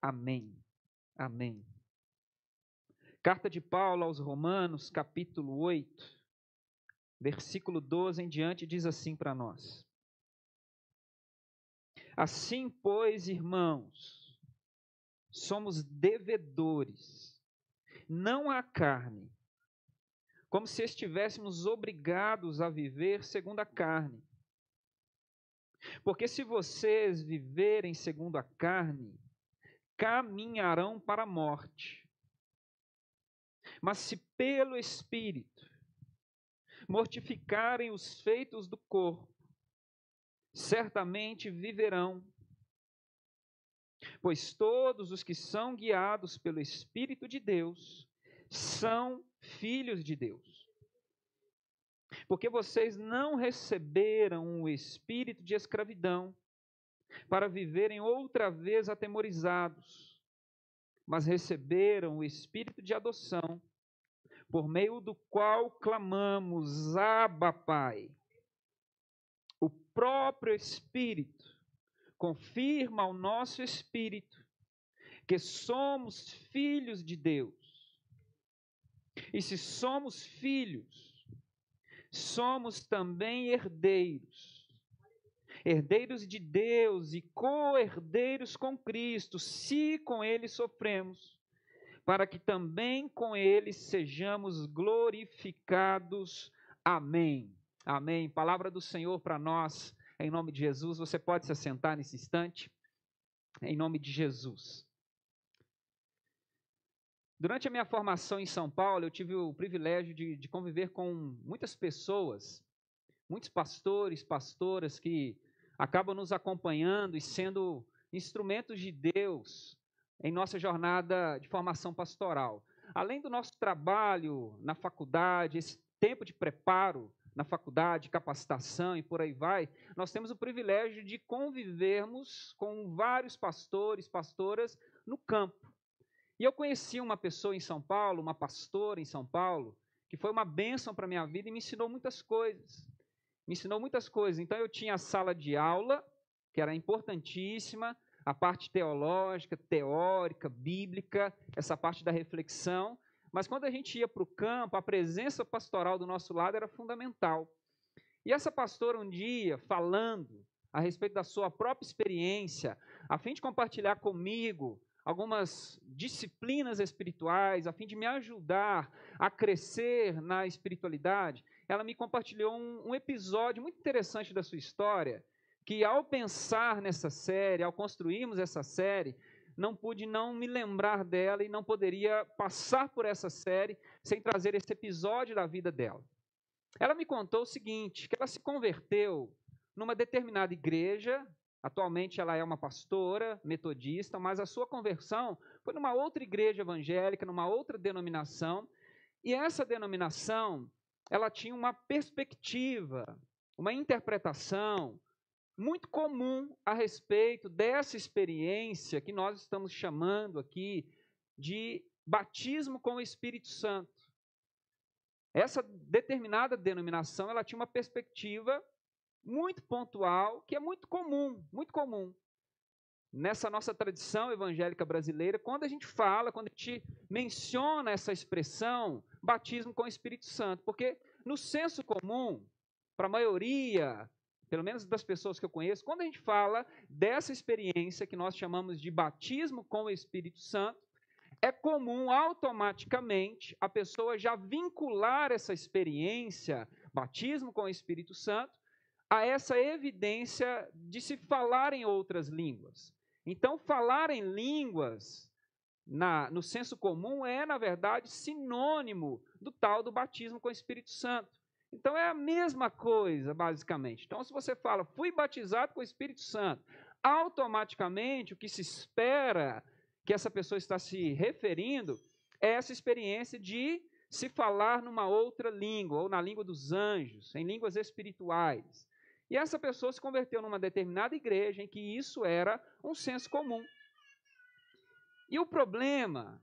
Amém. Amém. Carta de Paulo aos Romanos, capítulo 8, versículo 12 em diante, diz assim para nós: Assim, pois, irmãos, somos devedores, não à carne, como se estivéssemos obrigados a viver segundo a carne. Porque se vocês viverem segundo a carne, caminharão para a morte. Mas se pelo Espírito mortificarem os feitos do corpo, certamente viverão. Pois todos os que são guiados pelo Espírito de Deus são filhos de Deus. Porque vocês não receberam o espírito de escravidão para viverem outra vez atemorizados, mas receberam o espírito de adoção, por meio do qual clamamos: Abba, Pai. O próprio Espírito confirma ao nosso espírito que somos filhos de Deus. E se somos filhos, somos também herdeiros. Herdeiros de Deus e co-herdeiros com Cristo, se com Ele sofremos, para que também com Ele sejamos glorificados. Amém. Amém. Palavra do Senhor para nós, em nome de Jesus. Você pode se assentar nesse instante, em nome de Jesus. Durante a minha formação em São Paulo, eu tive o privilégio de conviver com muitas pessoas, muitos pastores, pastoras que acabam nos acompanhando e sendo instrumentos de Deus em nossa jornada de formação pastoral. Além do nosso trabalho na faculdade, esse tempo de preparo na faculdade, capacitação e por aí vai, nós temos o privilégio de convivermos com vários pastores, pastoras no campo. E eu conheci uma pessoa em São Paulo, uma pastora em São Paulo, que foi uma bênção para a minha vida e me ensinou muitas coisas. Então eu tinha a sala de aula, que era importantíssima, a parte teológica, teórica, bíblica, essa parte da reflexão. Mas quando a gente ia para o campo, a presença pastoral do nosso lado era fundamental. E essa pastora um dia, falando a respeito da sua própria experiência, a fim de compartilhar comigo algumas disciplinas espirituais, a fim de me ajudar a crescer na espiritualidade, ela me compartilhou um episódio muito interessante da sua história, que ao pensar nessa série, ao construirmos essa série, não pude não me lembrar dela e não poderia passar por essa série sem trazer esse episódio da vida dela. Ela me contou o seguinte, que ela se converteu numa determinada igreja. Atualmente ela é uma pastora metodista, mas a sua conversão foi numa outra igreja evangélica, numa outra denominação, e essa denominação, ela tinha uma perspectiva, uma interpretação muito comum a respeito dessa experiência que nós estamos chamando aqui de batismo com o Espírito Santo. Essa determinada denominação, ela tinha uma perspectiva muito pontual, que é muito comum. Nessa nossa tradição evangélica brasileira, quando a gente menciona essa expressão, batismo com o Espírito Santo, porque no senso comum, para a maioria, pelo menos das pessoas que eu conheço, quando a gente fala dessa experiência que nós chamamos de batismo com o Espírito Santo, é comum automaticamente a pessoa já vincular essa experiência, batismo com o Espírito Santo, a essa evidência de se falar em outras línguas. Então, falar em línguas, no senso comum, é, na verdade, sinônimo do tal do batismo com o Espírito Santo. Então, é a mesma coisa, basicamente. Então, se você fala, fui batizado com o Espírito Santo, automaticamente o que se espera que essa pessoa está se referindo é essa experiência de se falar numa outra língua, ou na língua dos anjos, em línguas espirituais. E essa pessoa se converteu numa determinada igreja em que isso era um senso comum. E o problema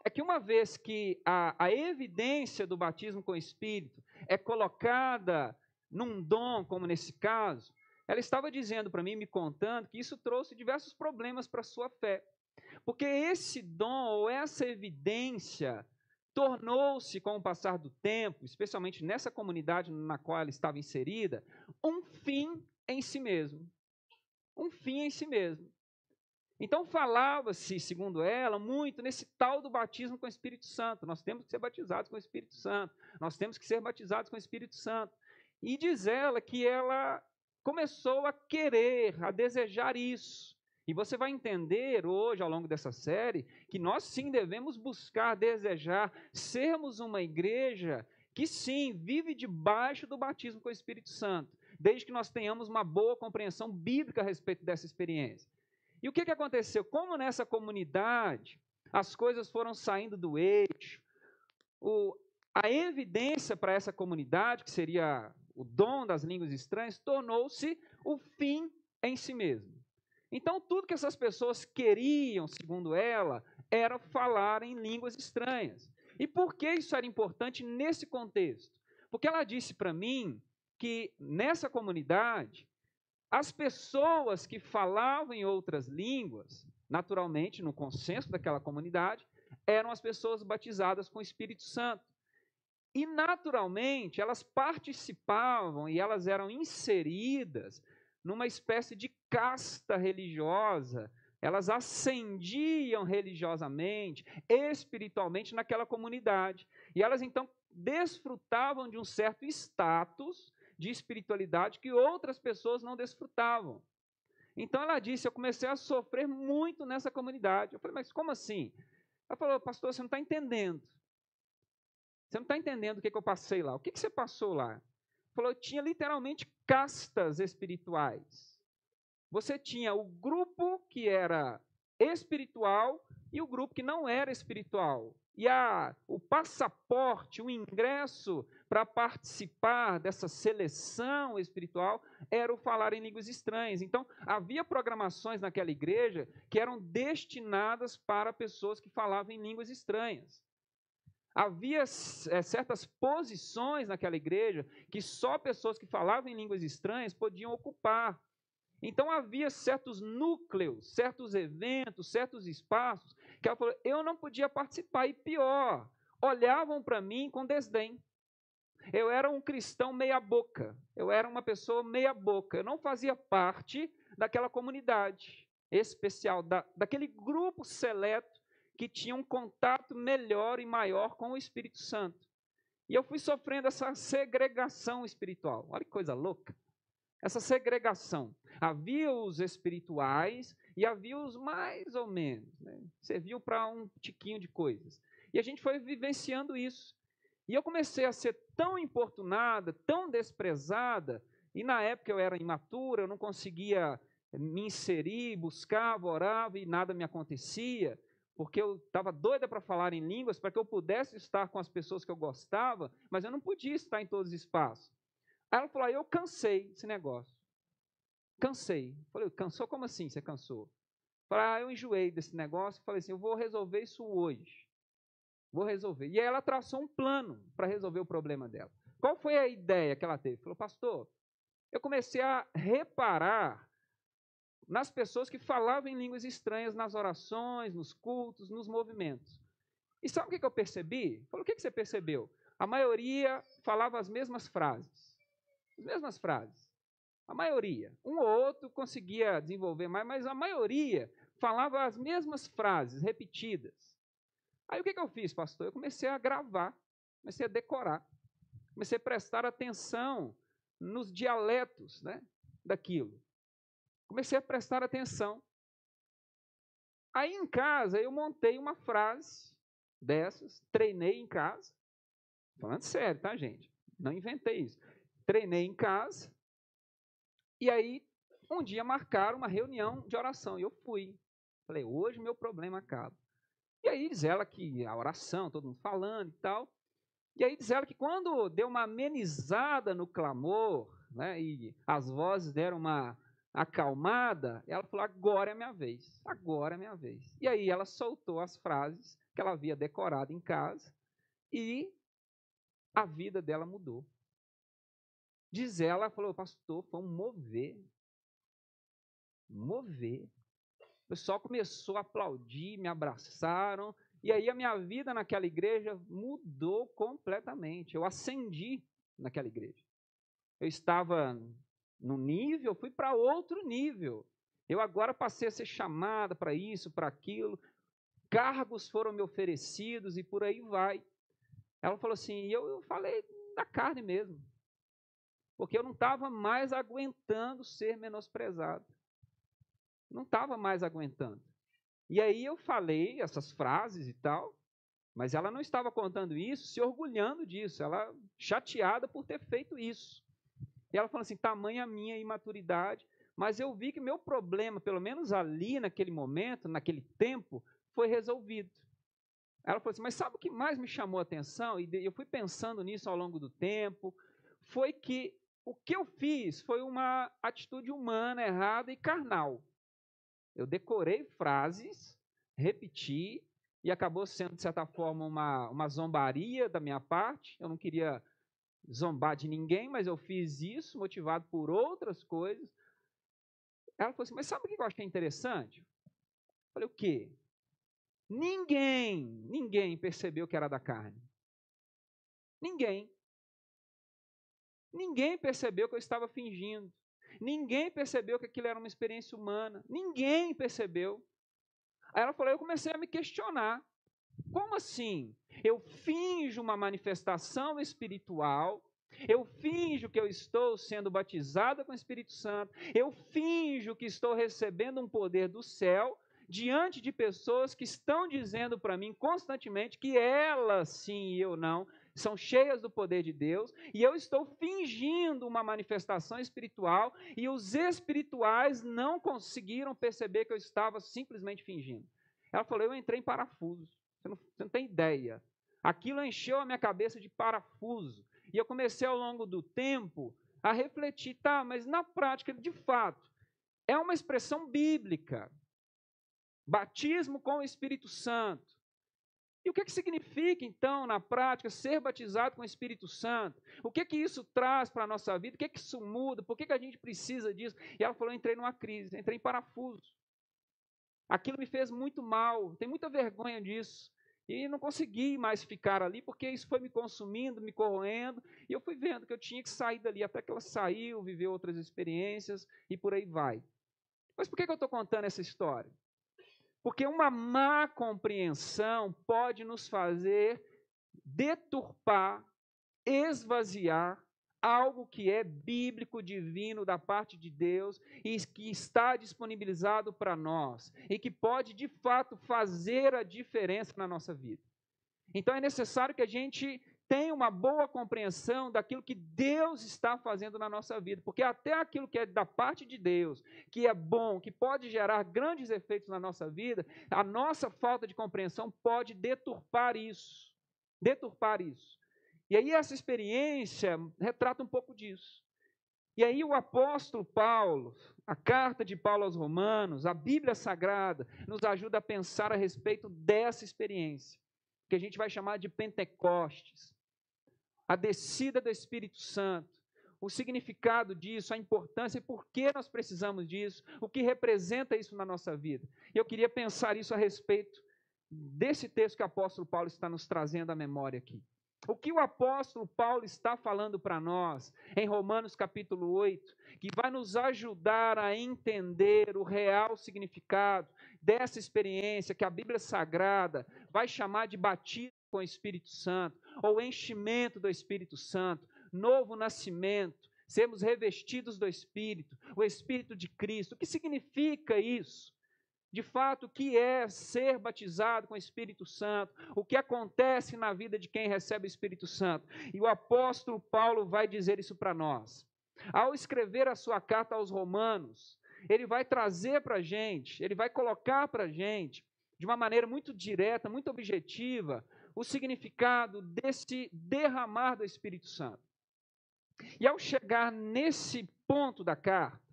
é que uma vez que a evidência do batismo com o Espírito é colocada num dom, como nesse caso, ela estava dizendo para mim, me contando, que isso trouxe diversos problemas para a sua fé. Porque esse dom ou essa evidência tornou-se, com o passar do tempo, especialmente nessa comunidade na qual ela estava inserida, um fim em si mesmo. Um fim em si mesmo. Então falava-se, segundo ela, muito nesse tal do batismo com o Espírito Santo. Nós temos que ser batizados com o Espírito Santo. Nós temos que ser batizados com o Espírito Santo. E diz ela que ela começou a querer, a desejar isso. E você vai entender hoje, ao longo dessa série, que nós sim devemos buscar, desejar, sermos uma igreja que sim, vive debaixo do batismo com o Espírito Santo, desde que nós tenhamos uma boa compreensão bíblica a respeito dessa experiência. E o que aconteceu? Como nessa comunidade as coisas foram saindo do eixo, a evidência para essa comunidade, que seria o dom das línguas estranhas, tornou-se o fim em si mesmo. Então, tudo que essas pessoas queriam, segundo ela, era falar em línguas estranhas. E por que isso era importante nesse contexto? Porque ela disse para mim que nessa comunidade, as pessoas que falavam em outras línguas, naturalmente, no consenso daquela comunidade, eram as pessoas batizadas com o Espírito Santo. E, naturalmente, elas participavam e elas eram inseridas numa espécie de casta religiosa. Elas ascendiam religiosamente, espiritualmente naquela comunidade. E elas, então, desfrutavam de um certo status de espiritualidade que outras pessoas não desfrutavam. Então ela disse, eu comecei a sofrer muito nessa comunidade. Eu falei, mas como assim? Ela falou, pastor, você não está entendendo. Você não está entendendo o que eu passei lá. O que você passou lá? Ela falou, tinha literalmente castas espirituais. Você tinha o grupo que era espiritual e o grupo que não era espiritual. E o passaporte, o ingresso para participar dessa seleção espiritual era o falar em línguas estranhas. Então, havia programações naquela igreja que eram destinadas para pessoas que falavam em línguas estranhas. Havia certas posições naquela igreja que só pessoas que falavam em línguas estranhas podiam ocupar. Então havia certos núcleos, certos eventos, certos espaços, que ela falou, eu não podia participar, e pior, olhavam para mim com desdém. Eu era um cristão meia boca, eu era uma pessoa meia boca, eu não fazia parte daquela comunidade especial, daquele grupo seleto que tinha um contato melhor e maior com o Espírito Santo. E eu fui sofrendo essa segregação espiritual, olha que coisa louca. Essa segregação. Havia os espirituais e havia os mais ou menos, né? Serviam para um tiquinho de coisas. E a gente foi vivenciando isso. E eu comecei a ser tão importunada, tão desprezada, e na época eu era imatura, eu não conseguia me inserir, buscava, orava e nada me acontecia, porque eu estava doida para falar em línguas, para que eu pudesse estar com as pessoas que eu gostava, mas eu não podia estar em todos os espaços. Aí ela falou, eu cansei desse negócio. Cansei. Falei, cansou? Como assim você cansou? Falei, eu enjoei desse negócio. Falei assim, eu vou resolver isso hoje. Vou resolver. E aí ela traçou um plano para resolver o problema dela. Qual foi a ideia que ela teve? Falou, pastor, eu comecei a reparar nas pessoas que falavam em línguas estranhas nas orações, nos cultos, nos movimentos. E sabe o que eu percebi? Falou, o que você percebeu? A maioria falava as mesmas frases. As mesmas frases. A maioria. Um ou outro conseguia desenvolver mais, mas a maioria falava as mesmas frases, repetidas. Aí o que eu fiz, pastor? Eu comecei a gravar, comecei a decorar, comecei a prestar atenção nos dialetos, né, daquilo. Comecei a prestar atenção. Aí em casa eu montei uma frase dessas, treinei em casa, falando sério, tá, gente? Não inventei isso. Treinei em casa. E aí, um dia marcaram uma reunião de oração, e eu fui. Falei, hoje meu problema acaba. E aí diz ela que a oração, todo mundo falando e tal. E aí diz ela que quando deu uma amenizada no clamor, né, e as vozes deram uma acalmada, ela falou, agora é a minha vez, agora é a minha vez. E aí ela soltou as frases que ela havia decorado em casa, e a vida dela mudou. Diz ela, falou, pastor, foi um mover. O pessoal começou a aplaudir, me abraçaram, e aí a minha vida naquela igreja mudou completamente. Eu ascendi naquela igreja. Eu estava num nível, fui para outro nível. Eu agora passei a ser chamada para isso, para aquilo. Cargos foram me oferecidos e por aí vai. Ela falou assim, e eu falei da carne mesmo. Porque eu não estava mais aguentando ser menosprezado. Não estava mais aguentando. E aí eu falei essas frases e tal, mas ela não estava contando isso, se orgulhando disso, ela chateada por ter feito isso. E ela falou assim, tamanha a minha imaturidade, mas eu vi que meu problema, pelo menos ali naquele momento, naquele tempo, foi resolvido. Ela falou assim, mas sabe o que mais me chamou a atenção? E eu fui pensando nisso ao longo do tempo, foi que o que eu fiz foi uma atitude humana, errada e carnal. Eu decorei frases, repeti, e acabou sendo, de certa forma, uma zombaria da minha parte. Eu não queria zombar de ninguém, mas eu fiz isso, motivado por outras coisas. Ela falou assim, mas sabe o que eu achei interessante? Eu falei, o quê? Ninguém percebeu que era da carne. Ninguém. Ninguém percebeu que eu estava fingindo. Ninguém percebeu que aquilo era uma experiência humana. Ninguém percebeu. Aí ela falou, eu comecei a me questionar. Como assim? Eu finjo uma manifestação espiritual, eu finjo que eu estou sendo batizada com o Espírito Santo, eu finjo que estou recebendo um poder do céu, diante de pessoas que estão dizendo para mim constantemente que elas sim e eu não, são cheias do poder de Deus, e eu estou fingindo uma manifestação espiritual, e os espirituais não conseguiram perceber que eu estava simplesmente fingindo. Ela falou, eu entrei em parafuso. Você não tem ideia. Aquilo encheu a minha cabeça de parafuso. E eu comecei ao longo do tempo a refletir, tá, mas na prática, de fato, é uma expressão bíblica. Batismo com o Espírito Santo. E o que significa, então, na prática, ser batizado com o Espírito Santo? O que isso traz para a nossa vida? O que isso muda? Por que a gente precisa disso? E ela falou, eu entrei numa crise, entrei em parafuso. Aquilo me fez muito mal, tenho muita vergonha disso. E não consegui mais ficar ali, porque isso foi me consumindo, me corroendo, e eu fui vendo que eu tinha que sair dali, até que ela saiu, viveu outras experiências, e por aí vai. Mas por que eu estou contando essa história? Porque uma má compreensão pode nos fazer deturpar, esvaziar algo que é bíblico, divino, da parte de Deus, e que está disponibilizado para nós, e que pode, de fato, fazer a diferença na nossa vida. Então, é necessário que a gente tenha uma boa compreensão daquilo que Deus está fazendo na nossa vida, porque até aquilo que é da parte de Deus, que é bom, que pode gerar grandes efeitos na nossa vida, a nossa falta de compreensão pode deturpar isso. Deturpar isso. E aí essa experiência retrata um pouco disso. E aí o apóstolo Paulo, a carta de Paulo aos Romanos, a Bíblia Sagrada, nos ajuda a pensar a respeito dessa experiência, que a gente vai chamar de Pentecostes, a descida do Espírito Santo, o significado disso, a importância e por que nós precisamos disso, o que representa isso na nossa vida. E eu queria pensar isso a respeito desse texto que o apóstolo Paulo está nos trazendo à memória aqui. O que o apóstolo Paulo está falando para nós em Romanos capítulo 8, que vai nos ajudar a entender o real significado dessa experiência que a Bíblia Sagrada vai chamar de batismo com o Espírito Santo, ou enchimento do Espírito Santo, novo nascimento, sermos revestidos do Espírito, o Espírito de Cristo. O que significa isso? De fato, o que é ser batizado com o Espírito Santo, o que acontece na vida de quem recebe o Espírito Santo. E o apóstolo Paulo vai dizer isso para nós. Ao escrever a sua carta aos Romanos, ele vai trazer para a gente, ele vai colocar para a gente, de uma maneira muito direta, muito objetiva, o significado desse derramar do Espírito Santo. E ao chegar nesse ponto da carta,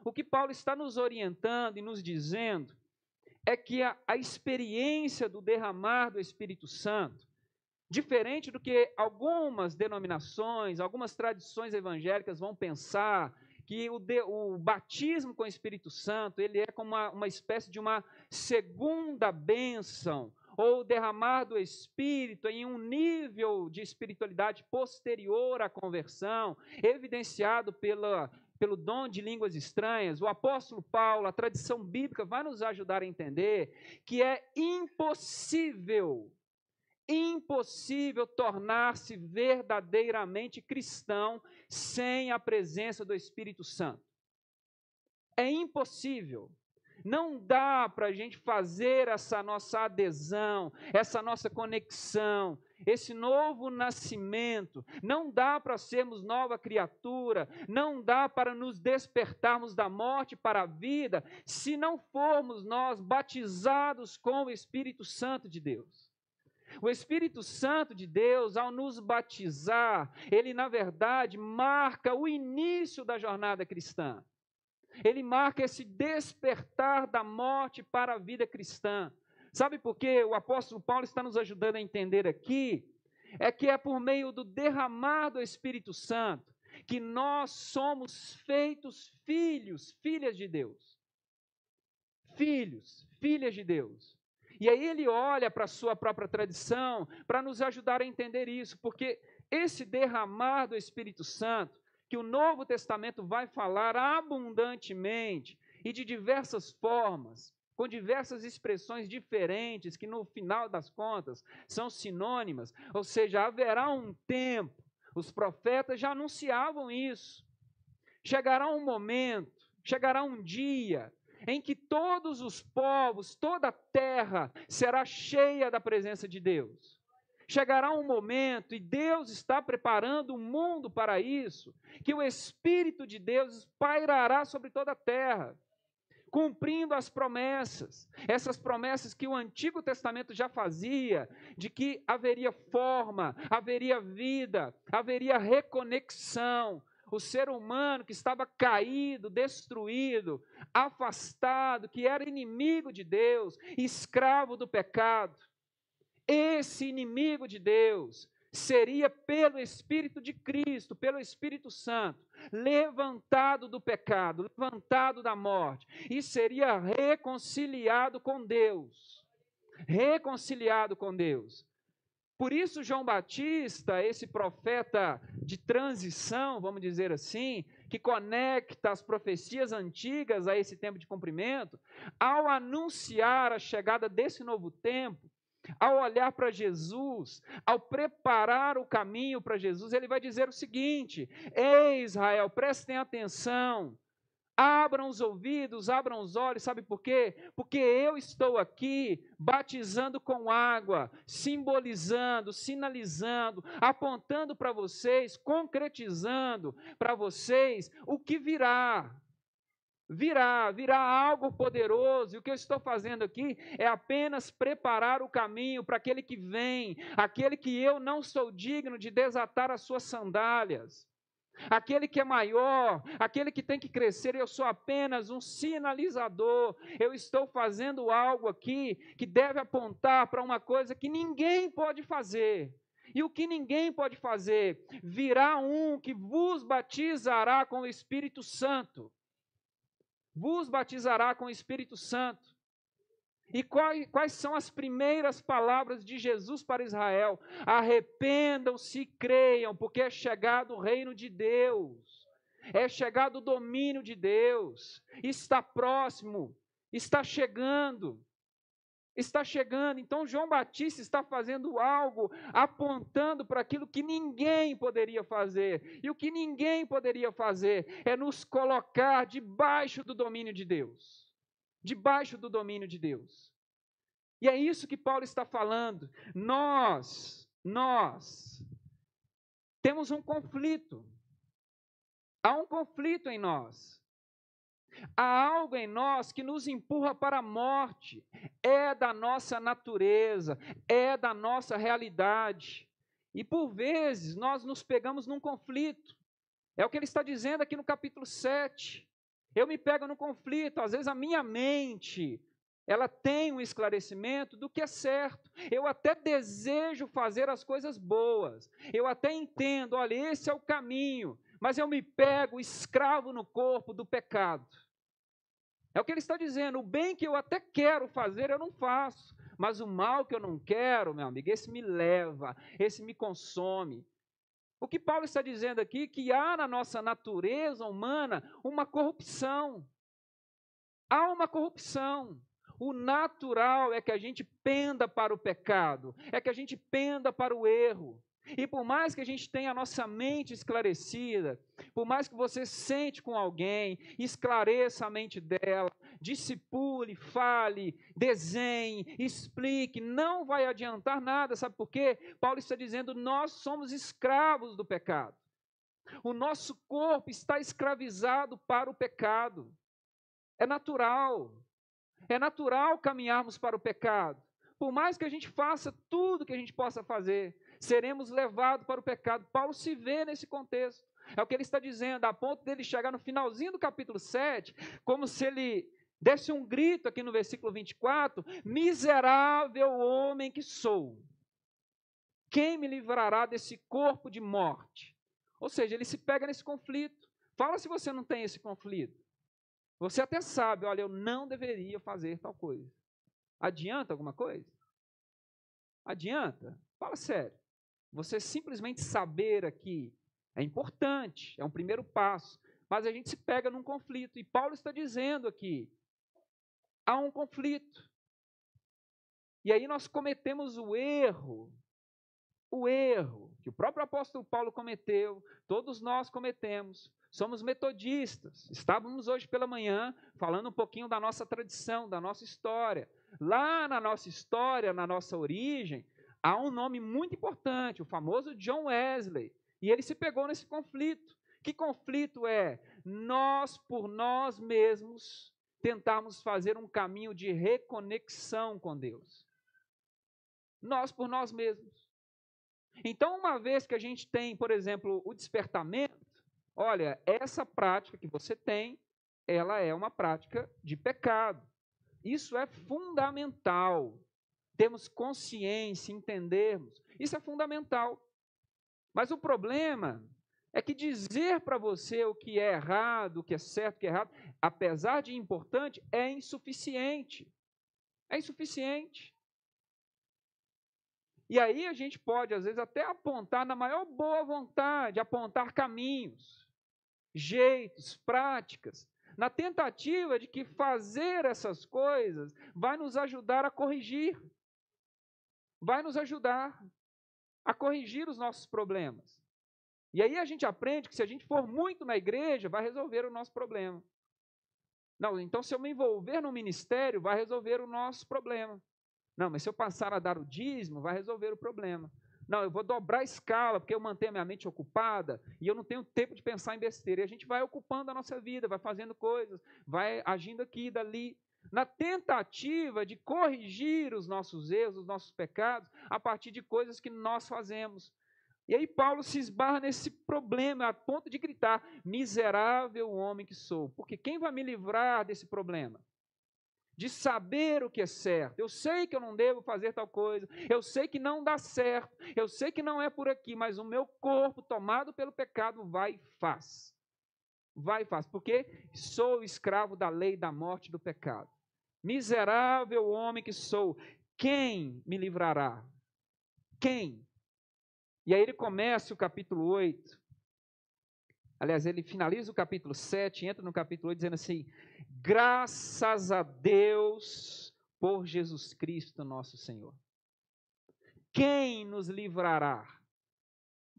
o que Paulo está nos orientando e nos dizendo é que a experiência do derramar do Espírito Santo, diferente do que algumas denominações, algumas tradições evangélicas vão pensar, que o batismo com o Espírito Santo, ele é como uma espécie de uma segunda bênção, ou derramar do Espírito em um nível de espiritualidade posterior à conversão, evidenciado pelo dom de línguas estranhas. O apóstolo Paulo, a tradição bíblica vai nos ajudar a entender que é impossível tornar-se verdadeiramente cristão sem a presença do Espírito Santo. É impossível. Não dá para a gente fazer essa nossa adesão, essa nossa conexão, esse novo nascimento. Não dá para sermos nova criatura, não dá para nos despertarmos da morte para a vida, se não formos nós batizados com o Espírito Santo de Deus. O Espírito Santo de Deus, ao nos batizar, ele na verdade marca o início da jornada cristã. Ele marca esse despertar da morte para a vida cristã. Sabe por quê? O apóstolo Paulo está nos ajudando a entender aqui, é que é por meio do derramar do Espírito Santo que nós somos feitos filhos, filhas de Deus. Filhos, filhas de Deus. E aí ele olha para a sua própria tradição para nos ajudar a entender isso, porque esse derramar do Espírito Santo, que o Novo Testamento vai falar abundantemente e de diversas formas, com diversas expressões diferentes, que no final das contas são sinônimas, ou seja, haverá um tempo, os profetas já anunciavam isso, chegará um momento, chegará um dia, em que todos os povos, toda a terra será cheia da presença de Deus. Chegará um momento, e Deus está preparando o mundo para isso, que o Espírito de Deus pairará sobre toda a terra, cumprindo as promessas, essas promessas que o Antigo Testamento já fazia, de que haveria forma, haveria vida, haveria reconexão. O ser humano que estava caído, destruído, afastado, que era inimigo de Deus, escravo do pecado, esse inimigo de Deus seria pelo Espírito de Cristo, pelo Espírito Santo, levantado do pecado, levantado da morte, e seria reconciliado com Deus. Reconciliado com Deus. Por isso, João Batista, esse profeta de transição, vamos dizer assim, que conecta as profecias antigas a esse tempo de cumprimento, ao anunciar a chegada desse novo tempo, ao olhar para Jesus, ao preparar o caminho para Jesus, ele vai dizer o seguinte: ei Israel, prestem atenção, abram os ouvidos, abram os olhos, sabe por quê? Porque eu estou aqui batizando com água, simbolizando, sinalizando, apontando para vocês, concretizando para vocês o que virá. Virá algo poderoso, e o que eu estou fazendo aqui é apenas preparar o caminho para aquele que vem, aquele que eu não sou digno de desatar as suas sandálias, aquele que é maior, aquele que tem que crescer, eu sou apenas um sinalizador. Eu estou fazendo algo aqui que deve apontar para uma coisa que ninguém pode fazer. E o que ninguém pode fazer? Virá um que vos batizará com o Espírito Santo. Vos batizará com o Espírito Santo. E quais são as primeiras palavras de Jesus para Israel? Arrependam-se e creiam, porque é chegado o reino de Deus, é chegado o domínio de Deus, está próximo, está chegando. Então João Batista está fazendo algo, apontando para aquilo que ninguém poderia fazer, e o que ninguém poderia fazer é nos colocar debaixo do domínio de Deus. Debaixo do domínio de Deus. E é isso que Paulo está falando. Nós temos um conflito. Há um conflito em nós. Há algo em nós que nos empurra para a morte. É da nossa natureza, é da nossa realidade. E por vezes nós nos pegamos num conflito. É o que ele está dizendo aqui no capítulo 7. Eu me pego no conflito, às vezes a minha mente, ela tem um esclarecimento do que é certo. Eu até desejo fazer as coisas boas, eu até entendo, olha, esse é o caminho, mas eu me pego escravo no corpo do pecado. É o que ele está dizendo, o bem que eu até quero fazer, eu não faço, mas o mal que eu não quero, meu amigo, esse me leva, esse me consome. O que Paulo está dizendo aqui, que há na nossa natureza humana uma corrupção. Há uma corrupção. O natural é que a gente penda para o pecado, é que a gente penda para o erro. E por mais que a gente tenha a nossa mente esclarecida, por mais que você sente com alguém, esclareça a mente dela, discipule, fale, desenhe, explique, não vai adiantar nada, sabe por quê? Paulo está dizendo, nós somos escravos do pecado. O nosso corpo está escravizado para o pecado. É natural caminharmos para o pecado. Por mais que a gente faça tudo que a gente possa fazer, seremos levados para o pecado. Paulo se vê nesse contexto. É o que ele está dizendo, a ponto dele chegar no finalzinho do capítulo 7, como se ele desse um grito aqui no versículo 24, miserável homem que sou, quem me livrará desse corpo de morte? Ou seja, ele se pega nesse conflito. Fala se você não tem esse conflito. Você até sabe, olha, eu não deveria fazer tal coisa. Adianta alguma coisa? Adianta? Fala sério. Você simplesmente saber aqui é importante, é um primeiro passo, mas a gente se pega num conflito, e Paulo está dizendo aqui, há um conflito. E aí nós cometemos o erro que o próprio apóstolo Paulo cometeu, todos nós cometemos. Somos metodistas. Estávamos hoje pela manhã falando um pouquinho da nossa tradição, da nossa história. Lá na nossa história, na nossa origem, há um nome muito importante, o famoso John Wesley. E ele se pegou nesse conflito. Que conflito é? Nós, por nós mesmos, tentamos fazer um caminho de reconexão com Deus. Nós, por nós mesmos. Então, uma vez que a gente tem, por exemplo, o despertamento, olha, essa prática que você tem, ela é uma prática de pecado. Isso é fundamental. Temos consciência, entendermos. Isso é fundamental. Mas o problema é que dizer para você o que é errado, o que é certo, o que é errado, apesar de importante, é insuficiente. É insuficiente. E aí a gente pode, às vezes, até apontar, na maior boa vontade, apontar caminhos, jeitos, práticas, na tentativa de que fazer essas coisas vai nos ajudar a corrigir. Vai nos ajudar a corrigir os nossos problemas. E aí a gente aprende que se a gente for muito na igreja, vai resolver o nosso problema. Não, então se eu me envolver no ministério, vai resolver o nosso problema. Não, mas se eu passar a dar o dízimo, vai resolver o problema. Não, eu vou dobrar a escala, porque eu mantenho a minha mente ocupada e eu não tenho tempo de pensar em besteira. E a gente vai ocupando a nossa vida, vai fazendo coisas, vai agindo aqui e dali, na tentativa de corrigir os nossos erros, os nossos pecados, a partir de coisas que nós fazemos. E aí Paulo se esbarra nesse problema, a ponto de gritar, miserável homem que sou. Porque quem vai me livrar desse problema? De saber o que é certo. Eu sei que eu não devo fazer tal coisa, eu sei que não dá certo, eu sei que não é por aqui, mas o meu corpo, tomado pelo pecado, vai e faz. Vai e faz, porque sou escravo da lei da morte e do pecado. Miserável homem que sou, quem me livrará? Quem? E aí ele começa o capítulo 8, aliás, ele finaliza o capítulo 7, entra no capítulo 8 dizendo assim, graças a Deus por Jesus Cristo nosso Senhor. Quem nos livrará?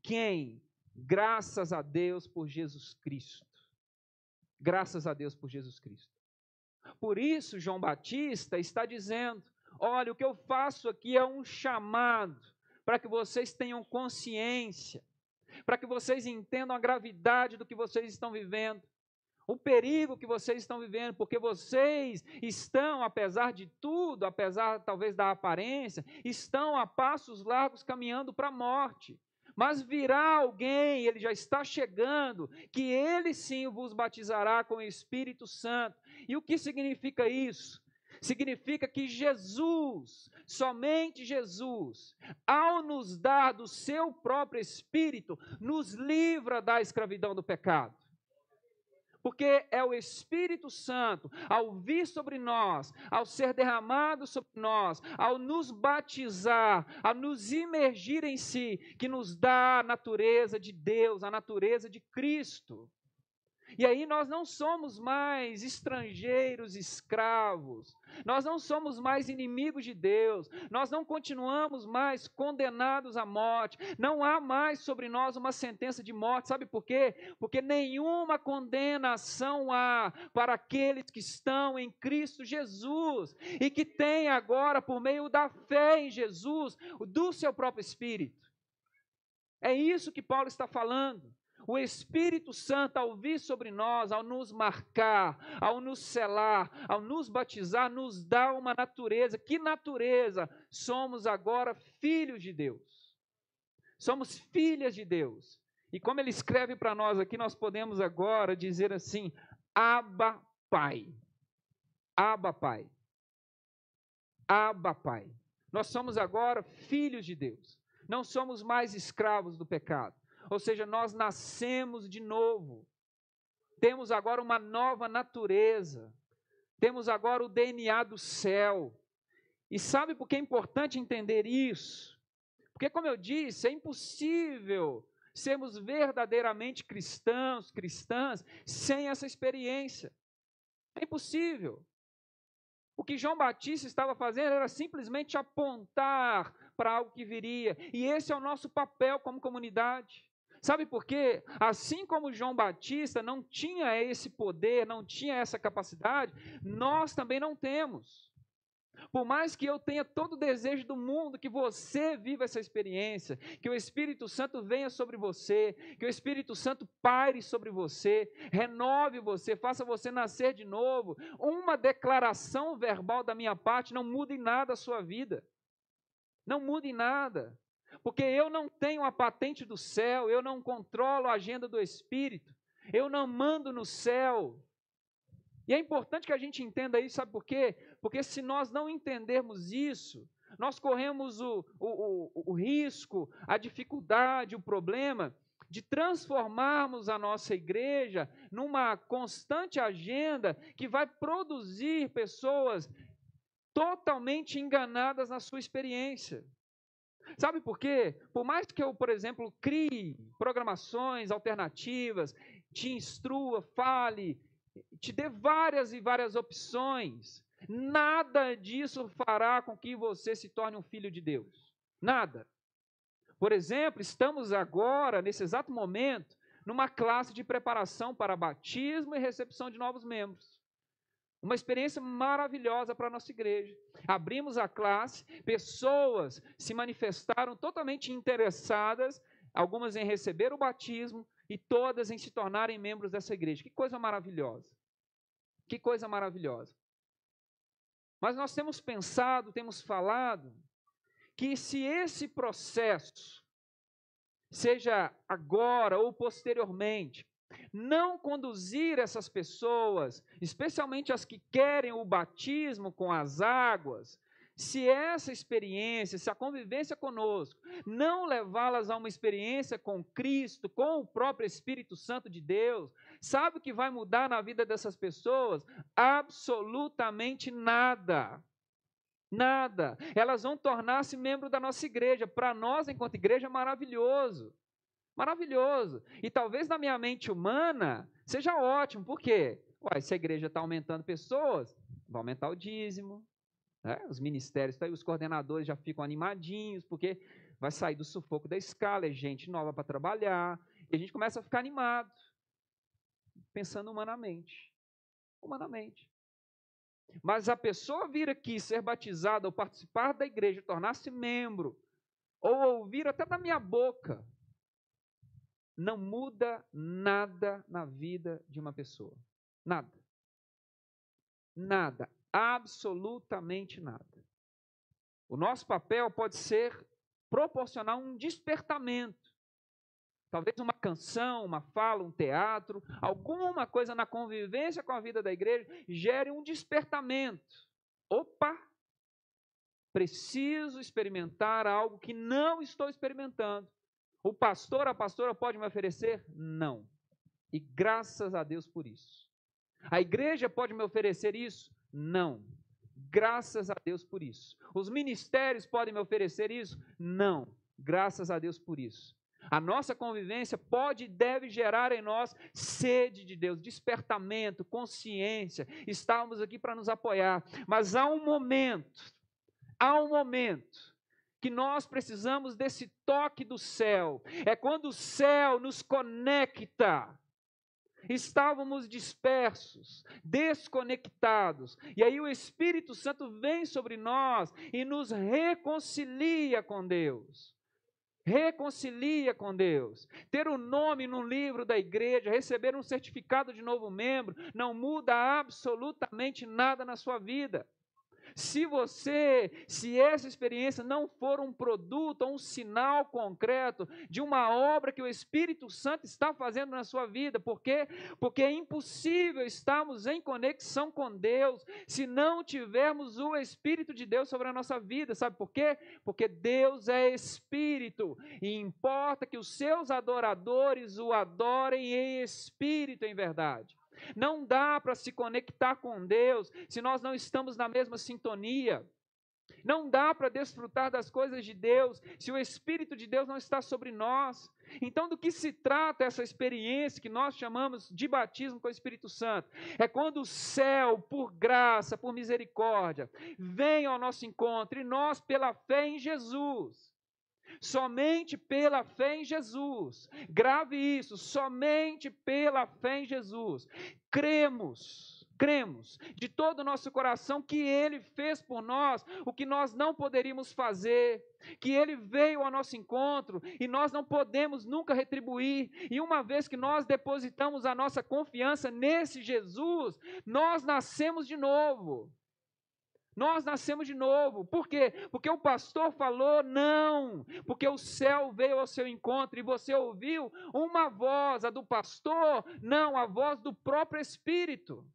Quem? Graças a Deus por Jesus Cristo. Graças a Deus por Jesus Cristo. Por isso, João Batista está dizendo, olha, o que eu faço aqui é um chamado para que vocês tenham consciência, para que vocês entendam a gravidade do que vocês estão vivendo, o perigo que vocês estão vivendo, porque vocês estão, apesar de tudo, apesar talvez da aparência, estão a passos largos caminhando para a morte. Mas virá alguém, ele já está chegando, que ele sim vos batizará com o Espírito Santo. E o que significa isso? Significa que Jesus, somente Jesus, ao nos dar do seu próprio Espírito, nos livra da escravidão do pecado. Porque é o Espírito Santo, ao vir sobre nós, ao ser derramado sobre nós, ao nos batizar, a nos imergir em si, que nos dá a natureza de Deus, a natureza de Cristo. E aí nós não somos mais estrangeiros, escravos, nós não somos mais inimigos de Deus, nós não continuamos mais condenados à morte, não há mais sobre nós uma sentença de morte, sabe por quê? Porque nenhuma condenação há para aqueles que estão em Cristo Jesus, e que têm agora, por meio da fé em Jesus, do seu próprio Espírito. É isso que Paulo está falando. O Espírito Santo, ao vir sobre nós, ao nos marcar, ao nos selar, ao nos batizar, nos dá uma natureza. Que natureza? Somos agora filhos de Deus. Somos filhas de Deus. E como ele escreve para nós aqui, nós podemos agora dizer assim: Abba, Pai. Abba, Pai. Abba, Pai. Nós somos agora filhos de Deus. Não somos mais escravos do pecado. Ou seja, nós nascemos de novo, temos agora uma nova natureza, temos agora o DNA do céu. E sabe por que é importante entender isso? Porque, como eu disse, é impossível sermos verdadeiramente cristãos, cristãs, sem essa experiência. É impossível. O que João Batista estava fazendo era simplesmente apontar para algo que viria. E esse é o nosso papel como comunidade. Sabe por quê? Assim como João Batista não tinha esse poder, não tinha essa capacidade, nós também não temos. Por mais que eu tenha todo o desejo do mundo que você viva essa experiência, que o Espírito Santo venha sobre você, que o Espírito Santo paire sobre você, renove você, faça você nascer de novo, uma declaração verbal da minha parte não muda em nada a sua vida. Não muda em nada. Porque eu não tenho a patente do céu, eu não controlo a agenda do Espírito, eu não mando no céu. E é importante que a gente entenda isso, sabe por quê? Porque se nós não entendermos isso, nós corremos o risco, a dificuldade, o problema de transformarmos a nossa igreja numa constante agenda que vai produzir pessoas totalmente enganadas na sua experiência. Sabe por quê? Por mais que eu, por exemplo, crie programações alternativas, te instrua, fale, te dê várias e várias opções, nada disso fará com que você se torne um filho de Deus. Nada. Por exemplo, estamos agora, nesse exato momento, numa classe de preparação para batismo e recepção de novos membros. Uma experiência maravilhosa para a nossa igreja. Abrimos a classe, pessoas se manifestaram totalmente interessadas, algumas em receber o batismo e todas em se tornarem membros dessa igreja. Que coisa maravilhosa. Que coisa maravilhosa. Mas nós temos pensado, temos falado, que se esse processo, seja agora ou posteriormente, não conduzir essas pessoas, especialmente as que querem o batismo com as águas, se essa experiência, se a convivência conosco, não levá-las a uma experiência com Cristo, com o próprio Espírito Santo de Deus, sabe o que vai mudar na vida dessas pessoas? Absolutamente nada. Nada. Elas vão tornar-se membro da nossa igreja. Para nós, enquanto igreja, é maravilhoso. Maravilhoso. E talvez na minha mente humana seja ótimo. Por quê? Ué, se a igreja está aumentando pessoas, vai aumentar o dízimo, né? Os ministérios, os coordenadores já ficam animadinhos, porque vai sair do sufoco da escala, é gente nova para trabalhar, e a gente começa a ficar animado, pensando humanamente. Humanamente. Mas a pessoa vir aqui, ser batizada, ou participar da igreja, tornar-se membro, ou ouvir até da minha boca, não muda nada na vida de uma pessoa. Nada. Nada. Absolutamente nada. O nosso papel pode ser proporcionar um despertamento. Talvez uma canção, uma fala, um teatro, alguma coisa na convivência com a vida da igreja gere um despertamento. Opa! Preciso experimentar algo que não estou experimentando. O pastor, a pastora pode me oferecer? Não. E graças a Deus por isso. A igreja pode me oferecer isso? Não. Graças a Deus por isso. Os ministérios podem me oferecer isso? Não. Graças a Deus por isso. A nossa convivência pode e deve gerar em nós sede de Deus, despertamento, consciência. Estamos aqui para nos apoiar. Mas há um momento que nós precisamos desse toque do céu. É quando o céu nos conecta. Estávamos dispersos, desconectados, e aí o Espírito Santo vem sobre nós e nos reconcilia com Deus. Reconcilia com Deus. Ter um nome no livro da igreja, receber um certificado de novo membro, não muda absolutamente nada na sua vida. Se essa experiência não for um produto ou um sinal concreto de uma obra que o Espírito Santo está fazendo na sua vida, por quê? Porque é impossível estarmos em conexão com Deus se não tivermos o Espírito de Deus sobre a nossa vida, sabe por quê? Porque Deus é Espírito e importa que os seus adoradores o adorem em Espírito e em verdade. Não dá para se conectar com Deus se nós não estamos na mesma sintonia. Não dá para desfrutar das coisas de Deus se o Espírito de Deus não está sobre nós. Então, do que se trata essa experiência que nós chamamos de batismo com o Espírito Santo? É quando o céu, por graça, por misericórdia, vem ao nosso encontro e nós, pela fé em Jesus, somente pela fé em Jesus, grave isso, somente pela fé em Jesus, cremos de todo o nosso coração que Ele fez por nós o que nós não poderíamos fazer, que Ele veio ao nosso encontro e nós não podemos nunca retribuir, e uma vez que nós depositamos a nossa confiança nesse Jesus, nós nascemos de novo. Nós nascemos de novo. Por quê? Porque o pastor falou não, porque o céu veio ao seu encontro e você ouviu uma voz, a do pastor, não, a voz do próprio Espírito.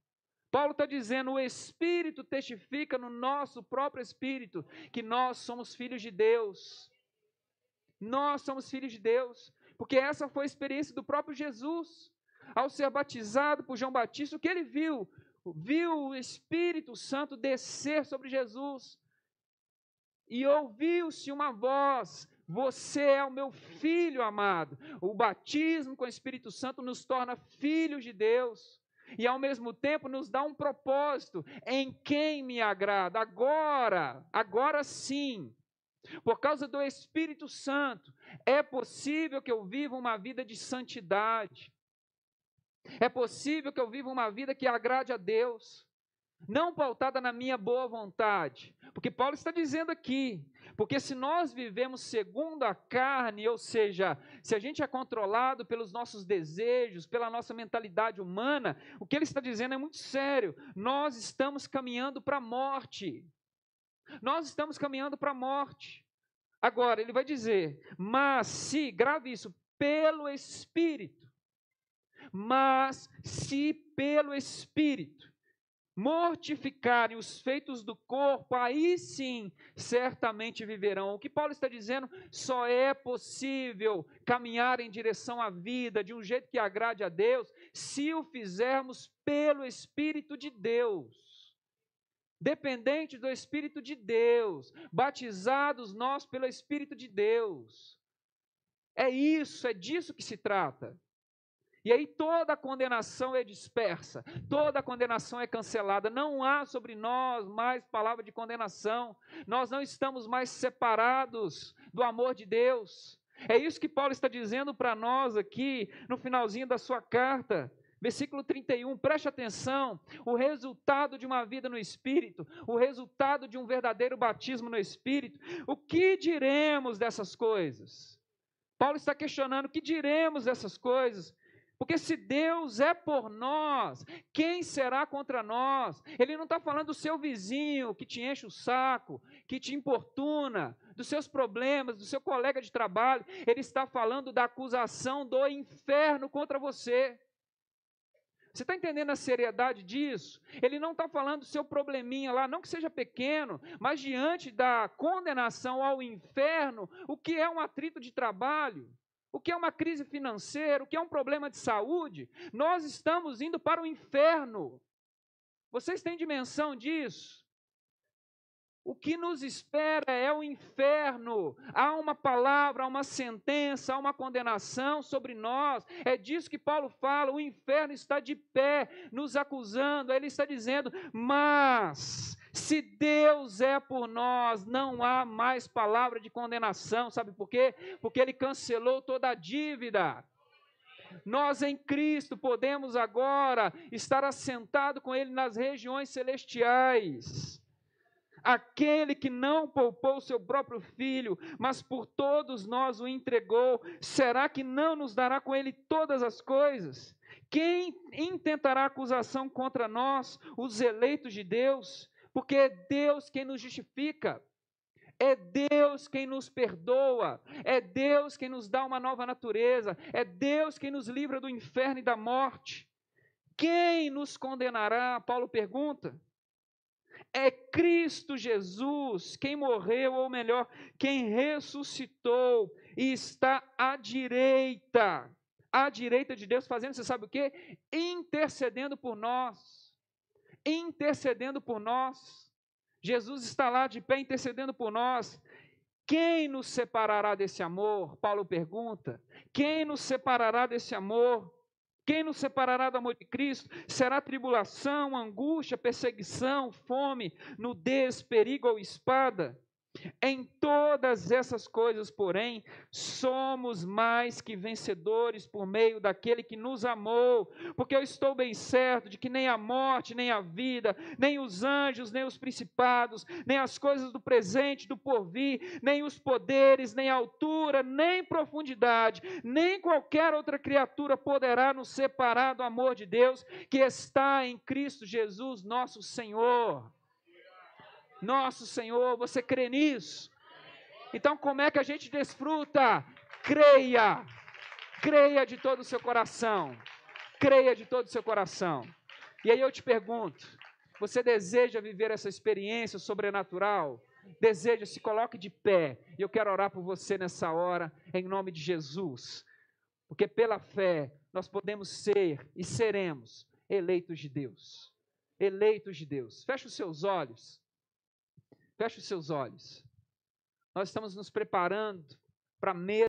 Paulo está dizendo, o Espírito testifica no nosso próprio Espírito que nós somos filhos de Deus. Nós somos filhos de Deus, porque essa foi a experiência do próprio Jesus. Ao ser batizado por João Batista, o que ele viu? Viu o Espírito Santo descer sobre Jesus e ouviu-se uma voz: você é o meu filho amado. O batismo com o Espírito Santo nos torna filhos de Deus e ao mesmo tempo nos dá um propósito: em quem me agrada. Agora sim, por causa do Espírito Santo, é possível que eu viva uma vida de santidade. É possível que eu viva uma vida que agrade a Deus, não pautada na minha boa vontade, porque Paulo está dizendo aqui, porque se nós vivemos segundo a carne, ou seja, se a gente é controlado pelos nossos desejos, pela nossa mentalidade humana, o que ele está dizendo é muito sério, nós estamos caminhando para a morte, agora ele vai dizer, mas se, grave isso, pelo Espírito, mas se pelo Espírito mortificarem os feitos do corpo, aí sim, certamente viverão. O que Paulo está dizendo, só é possível caminhar em direção à vida, de um jeito que agrade a Deus, se o fizermos pelo Espírito de Deus. Dependente do Espírito de Deus, batizados nós pelo Espírito de Deus. É disso que se trata. E aí toda a condenação é dispersa, toda a condenação é cancelada, não há sobre nós mais palavra de condenação, nós não estamos mais separados do amor de Deus. É isso que Paulo está dizendo para nós aqui, no finalzinho da sua carta, versículo 31, preste atenção, o resultado de uma vida no Espírito, o resultado de um verdadeiro batismo no Espírito, o que diremos dessas coisas? Paulo está questionando, o que diremos dessas coisas? Porque se Deus é por nós, quem será contra nós? Ele não está falando do seu vizinho que te enche o saco, que te importuna, dos seus problemas, do seu colega de trabalho. Ele está falando da acusação do inferno contra você. Você está entendendo a seriedade disso? Ele não está falando do seu probleminha lá, não que seja pequeno, mas diante da condenação ao inferno, o que é um atrito de trabalho, o que é uma crise financeira, o que é um problema de saúde, nós estamos indo para o inferno. Vocês têm dimensão disso? O que nos espera é o inferno. Há uma palavra, há uma sentença, há uma condenação sobre nós. É disso que Paulo fala. O inferno está de pé, nos acusando. Ele está dizendo, mas se Deus é por nós, não há mais palavra de condenação. Sabe por quê? Porque Ele cancelou toda a dívida. Nós em Cristo podemos agora estar assentados com Ele nas regiões celestiais. Aquele que não poupou seu próprio filho, mas por todos nós o entregou, será que não nos dará com ele todas as coisas? Quem intentará acusação contra nós, os eleitos de Deus? Porque é Deus quem nos justifica, é Deus quem nos perdoa, é Deus quem nos dá uma nova natureza, é Deus quem nos livra do inferno e da morte. Quem nos condenará? Paulo pergunta. É Cristo Jesus quem morreu, ou melhor, quem ressuscitou e está à direita de Deus, fazendo, você sabe o quê? Intercedendo por nós. Intercedendo por nós. Jesus está lá de pé intercedendo por nós. Quem nos separará desse amor? Paulo pergunta. Quem nos separará desse amor? Quem nos separará do amor de Cristo? Será tribulação, angústia, perseguição, fome, nudez, perigo ou espada? Em todas essas coisas, porém, somos mais que vencedores por meio daquele que nos amou, porque eu estou bem certo de que nem a morte, nem a vida, nem os anjos, nem os principados, nem as coisas do presente, do porvir, nem os poderes, nem a altura, nem profundidade, nem qualquer outra criatura poderá nos separar do amor de Deus que está em Cristo Jesus, nosso Senhor. Nosso Senhor, você crê nisso? Então como é que a gente desfruta? Creia, creia de todo o seu coração, creia de todo o seu coração. E aí eu te pergunto, você deseja viver essa experiência sobrenatural? Deseja, se coloque de pé, e eu quero orar por você nessa hora, em nome de Jesus, porque pela fé nós podemos ser e seremos eleitos de Deus, eleitos de Deus. Feche os seus olhos. Feche os seus olhos. Nós estamos nos preparando para a mesa